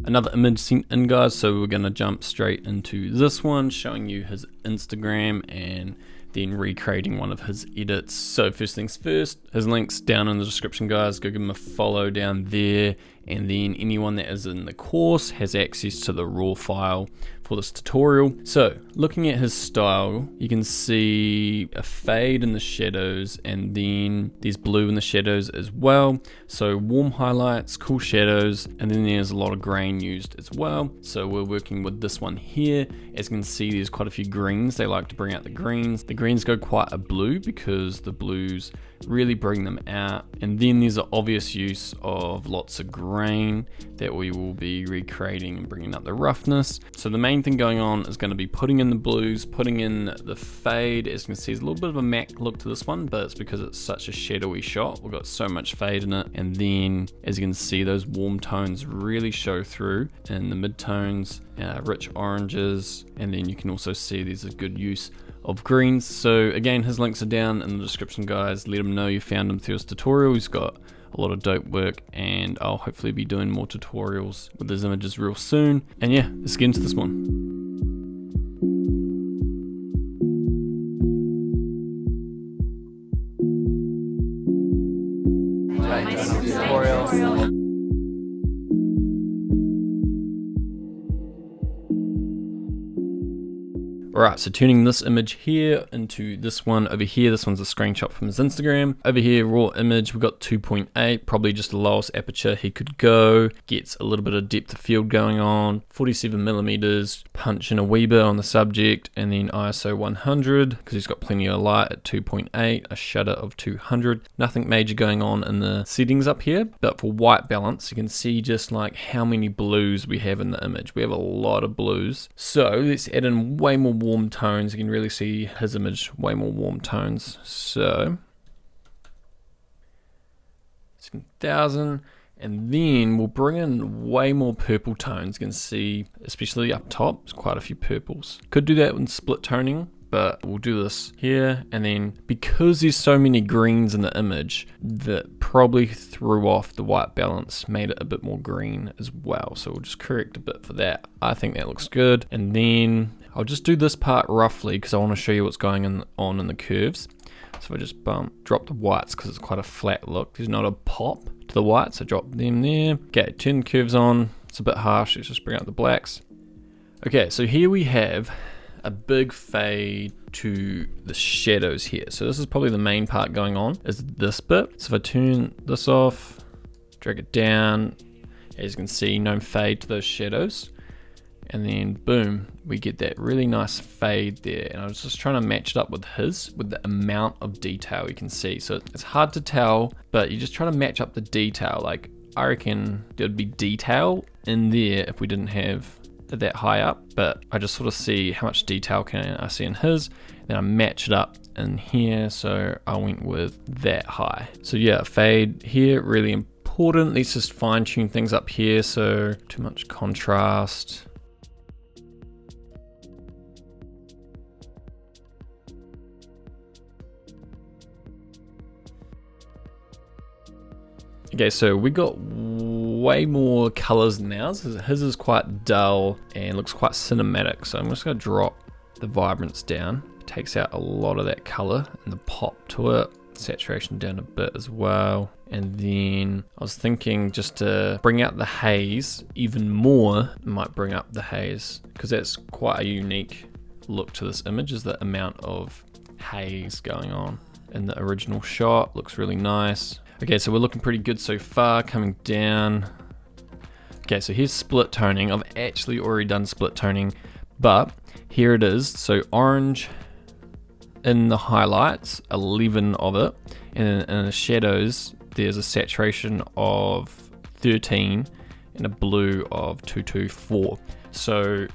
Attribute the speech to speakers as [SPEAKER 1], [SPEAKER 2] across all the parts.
[SPEAKER 1] another image sent in, guys, so we're gonna jump straight into this one, showing you his Instagram and then recreating one of his edits. So first things first, his link's down in the description, guys. Go give him a follow down there, and then anyone that is in the course has access to the raw file for this tutorial. So looking at his style, you can see a fade in the shadows, and then there's blue in the shadows as well. So warm highlights, cool shadows, and then there's a lot of grain used as well. So we're working with this one here. As you can see, there's quite a few greens. They like to bring out the greens. The greens go quite a blue because the blues really bring them out. And then there's an obvious use of lots of grain that we will be recreating and bringing up the roughness. So the main thing going on is going to be putting in the blues, putting in the fade. As you can see, there's a little bit of a matte look to this one, but it's because it's such a shadowy shot. We've got so much fade in it. And then as you can see, those warm tones really show through in the mid-tones, rich oranges, and then you can also see there's a good use of greens. So again, his links are down in the description, guys. Let him know you found him through his tutorial. He's got a lot of dope work, and I'll hopefully be doing more tutorials with his images real soon. And yeah, let's get into this one. Alright, so turning this image here into this one over here. This one's a screenshot from his Instagram. Over here, raw image, we've got 2.8, probably just the lowest aperture he could go. Gets a little bit of depth of field going on. 47mm, punch in a wee bit on the subject, and then ISO 100, because he's got plenty of light at 2.8, a shutter of 200. Nothing major going on in the settings up here, but for white balance, you can see just like how many blues we have in the image. We have a lot of blues. So let's add in way more warm tones. You can really see his image way more warm tones. So 1000, and then we'll bring in way more purple tones. You can see, especially up top, there's quite a few purples. Could do that in split toning, but we'll do this here. And then because there's so many greens in the image, that probably threw off the white balance, made it a bit more green as well. So we'll just correct a bit for that. I think that looks good. And then I'll just do this part roughly because I want to show you what's going on in the curves. So if I just drop the whites because it's quite a flat look. There's not a pop to the whites, so drop them there. Okay, turn the curves on. It's a bit harsh. Let's just bring out the blacks. Okay, so here we have a big fade to the shadows here. So this is probably the main part going on, is this bit. So if I turn this off, drag it down, as you can see, no fade to those shadows. And then boom, we get that really nice fade there. And I was just trying to match it up with the amount of detail you can see. So it's hard to tell, but you're just trying to match up the detail. Like, I reckon there'd be detail in there if we didn't have that high up, but I just sort of see how much detail can I see in his, then I match it up in here, so I went with that high. So yeah, fade here, really important. Let's just fine tune things up here, so too much contrast. Okay, so we got way more colors now. His is quite dull and looks quite cinematic. So I'm just gonna drop the vibrance down. It takes out a lot of that color and the pop to it. Saturation down a bit as well. And then I was thinking just to bring out the haze even more, I might bring up the haze because that's quite a unique look to this image, is the amount of haze going on in the original shot. Looks really nice. Okay, so we're looking pretty good so far, coming down. Okay, so here's split toning. I've actually already done split toning, but here it is. So orange in the highlights, 11 of it, and in the shadows, there's a saturation of 13 and a blue of 224. So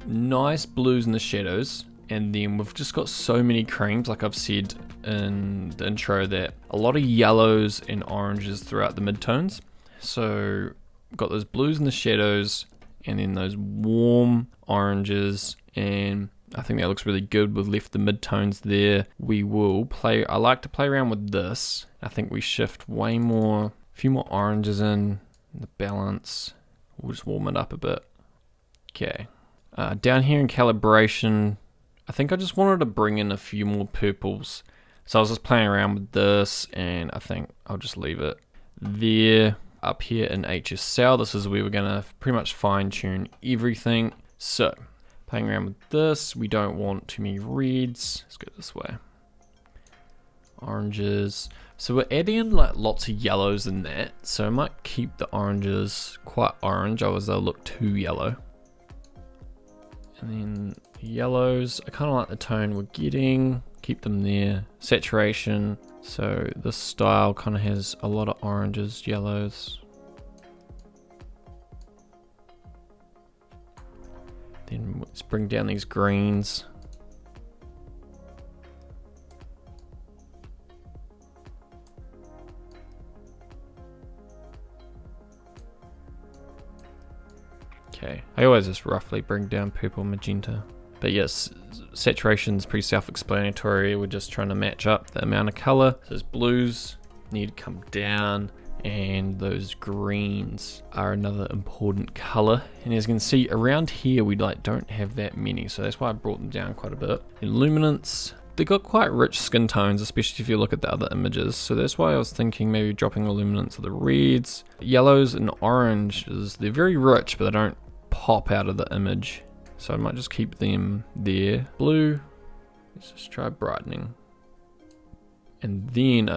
[SPEAKER 1] nice blues in the shadows. And then we've just got so many creams, like I've said in the intro, that a lot of yellows and oranges throughout the midtones. So we've got those blues in the shadows and then those warm oranges, and I think that looks really good. We've left the midtones there. We will play, I like to play around with this. I think we shift way more, a few more oranges in the balance, We'll just warm it up a bit. Okay. Down here in calibration, I think I just wanted to bring in a few more purples. So I was just playing around with this, and I think I'll just leave it there. Up here in HSL, this is where we're gonna pretty much fine tune everything. So, playing around with this, we don't want too many reds. Let's go this way. Oranges. So we're adding in like lots of yellows in that. So I might keep the oranges quite orange, otherwise they'll look too yellow. And then the yellows, I kind of like the tone we're getting. Keep them there. Saturation. So this style kind of has a lot of oranges, yellows. Then let's bring down these greens. Okay, I always just roughly bring down purple, magenta. But yes, saturation is pretty self-explanatory. We're just trying to match up the amount of color. So those blues need to come down, and those greens are another important color. And as you can see around here, we don't have that many, so that's why I brought them down quite a bit. In luminance, they got quite rich skin tones, especially if you look at the other images. So that's why I was thinking maybe dropping the luminance of the reds. Yellows and oranges, they're very rich, but they don't pop out of the image. So I might just keep them there. Blue, let's just try brightening. And then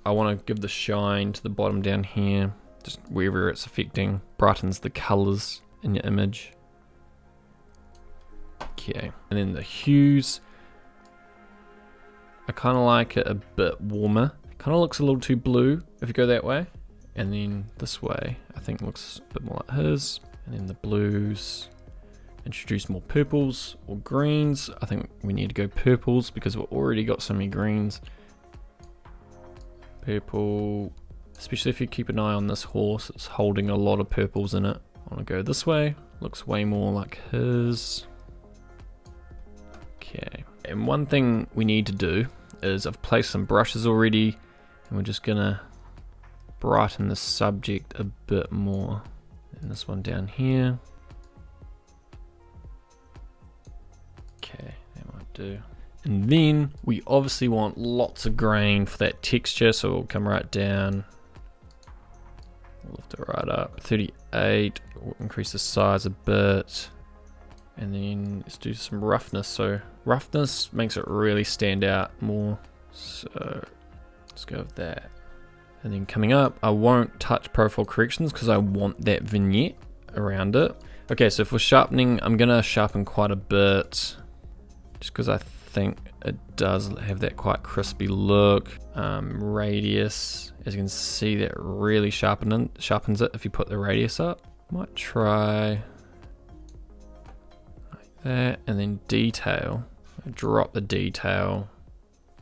[SPEAKER 1] I want to give the shine to the bottom down here, just wherever it's affecting, brightens the colors in your image. Okay, and then the hues, I kind of like it a bit warmer. Kind of looks a little too blue if you go that way. And then this way, I think looks a bit more like his. And then the blues, introduce more purples or greens. I think we need to go purples because we've already got so many greens. Purple, especially if you keep an eye on this horse, it's holding a lot of purples in it. I want to go this way, looks way more like his. Okay, and one thing we need to do is I've placed some brushes already, and we're just gonna brighten the subject a bit more. And this one down here. Okay, that might do. And then we obviously want lots of grain for that texture, so we'll come right down. Lift it right up. 38, we'll increase the size a bit. And then let's do some roughness. So roughness makes it really stand out more. So let's go with that. And then coming up, I won't touch profile corrections because I want that vignette around it. Okay, so for sharpening, I'm gonna sharpen quite a bit just because I think it does have that quite crispy look. Radius, as you can see, that really sharpens it if you put the radius up. Might try like that, and then detail. Drop the detail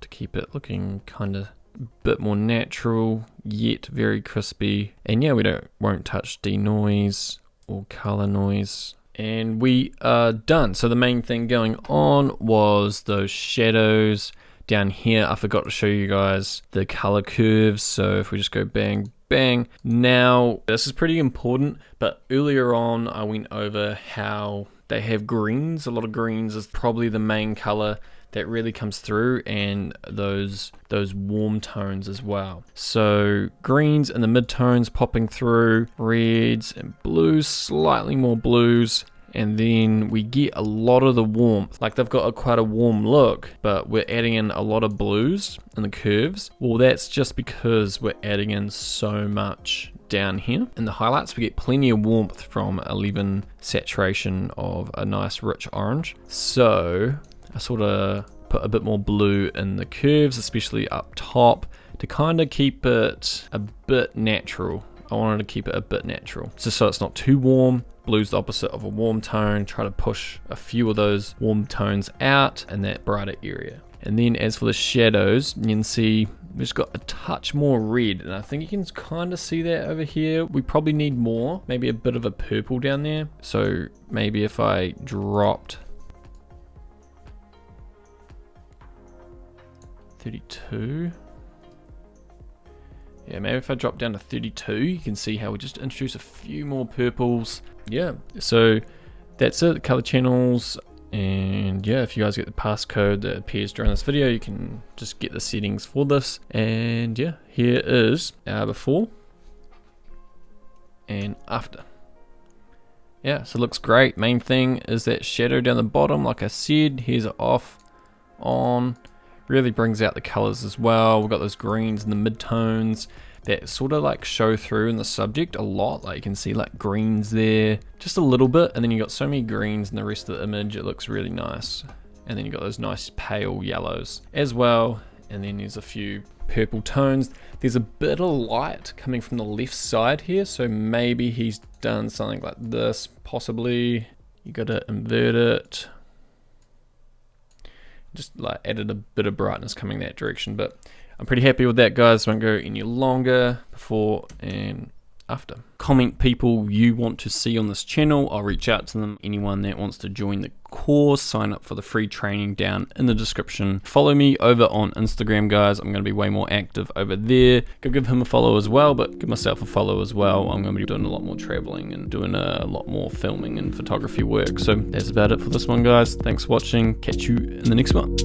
[SPEAKER 1] to keep it looking kind of a bit more natural, yet very crispy. And yeah, won't touch denoise or color noise. And we are done. So the main thing going on was those shadows down here. I forgot to show you guys the color curves. So if we just go bang, bang. Now, this is pretty important, but earlier on I went over how they have greens. A lot of greens is probably the main color that really comes through, and those warm tones as well. So greens and the mid-tones popping through, reds and blues, slightly more blues, and then we get a lot of the warmth. Like they've got quite a warm look, but we're adding in a lot of blues in the curves. Well, that's just because we're adding in so much down here. In the highlights, we get plenty of warmth from 11 saturation of a nice rich orange. So I sort of put a bit more blue in the curves, especially up top, to kind of keep it a bit natural. I wanted to keep it a bit natural, just so it's not too warm. Blue's the opposite of a warm tone. Try to push a few of those warm tones out in that brighter area. And then as for the shadows, you can see we've just got a touch more red, and I think you can kind of see that over here. We probably need more, maybe a bit of a purple down there. So maybe if I dropped 32, Yeah, maybe if I drop down to 32, you can see how we just introduce a few more purples. Yeah, so that's it, color channels. And yeah, if you guys get the passcode that appears during this video, you can just get the settings for this. And yeah, here is our before and after. Yeah, so it looks great. Main thing is that shadow down the bottom, like I said. Here's it off, on. Really brings out the colors as well. We've got those greens and the mid-tones that sort of like show through in the subject a lot. Like you can see like greens there, just a little bit, and then you got so many greens in the rest of the image, it looks really nice. And then you got those nice pale yellows as well, and then there's a few purple tones. There's a bit of light coming from the left side here, so maybe he's done something like this, possibly. You gotta invert it. Just like added a bit of brightness coming that direction, but I'm pretty happy with that, guys. Won't go any longer. Before and after. Comment people you want to see on this channel. I'll reach out to them. Anyone that wants to join the course, sign up for the free training down in the description. Follow me over on Instagram, guys. I'm going to be way more active over there. Go give him a follow as well, but give myself a follow as well. I'm going to be doing a lot more traveling and doing a lot more filming and photography work. So that's about it for this one, guys. Thanks for watching. Catch you in the next one.